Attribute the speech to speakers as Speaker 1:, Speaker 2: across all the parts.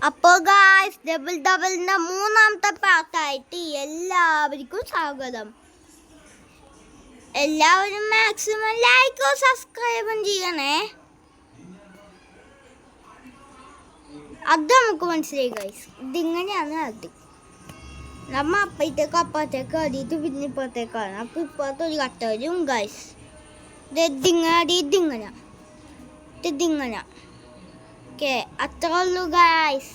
Speaker 1: അപ്പോൾ guys double ഡബിളിൻ്റെ മൂന്നാമത്തെ പാർട്ടായിട്ട് എല്ലാവർക്കും സ്വാഗതം. എല്ലാവരും മാക്സിമം ലൈക്കും സബ്സ്ക്രൈബും ചെയ്യണേ. അത് നമുക്ക് മനസ്സിലായി ഗായ്സ്, ഇതിങ്ങനെയാണ് അത്. നമ്മ അപ്പഴത്തേക്ക് അടിയിട്ട് പിന്നെ ഇപ്പുറത്തേക്കാണ്. അപ്പോൾ ഇപ്പുറത്ത് ഒരു കട്ട വരും ഗായ്സ്. ഇതിങ്ങനെ ഓക്കെ, അത്ര ഉള്ളൂ ഗായ്സ്.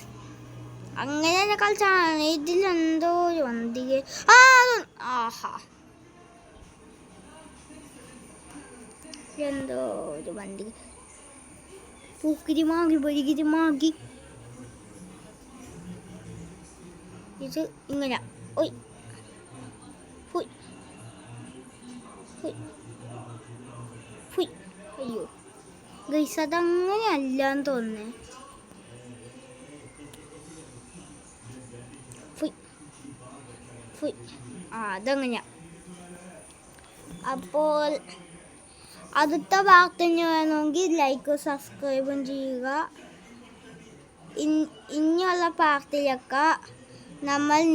Speaker 1: അങ്ങനെ തന്നെ കളിച്ചാണ്. ഇതിലെന്തോ ഒരു വണ്ടി. ആഹാ, എന്തോ ഒരു വണ്ടി പൂക്കിരി മാങ്ങി പൊരികിരി മാങ്ങി. ഇത് ഇങ്ങനെ ഒയ് ഹുയ് ഹുയ് ഹുയ്. അയ്യോ ഗൈസ്, അതങ്ങനെ അല്ലാന്ന് തോന്നുന്നേ. ഫുയ് ഫുയ്. അതങ്ങനെയാ. അപ്പോൾ അടുത്ത വാർത്തഞ്ഞ് വേണമെങ്കിൽ ലൈക്കും സബ്സ്ക്രൈബും ചെയ്യുക. ഇനിയുള്ള പാർട്ടിലൊക്കെ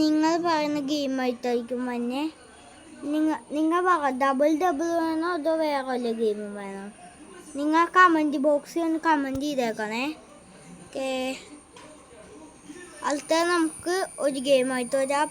Speaker 1: നിങ്ങൾ പറയുന്ന ഗെയിമായിട്ടായിരിക്കും തന്നെ. നിങ്ങൾ പറ, ഡബിൾ വേണോ അതോ വേറെ വല്ല ഗെയിമും വേണോ? നിങ്ങൾ കമൻറ്റ് ബോക്സിൽ ഒന്ന് കമൻറ്റ് ചെയ്തേക്കണേ. ഓക്കെ, അടുത്ത നമുക്ക് ഒരു ഗെയിമായിട്ട് വരാം.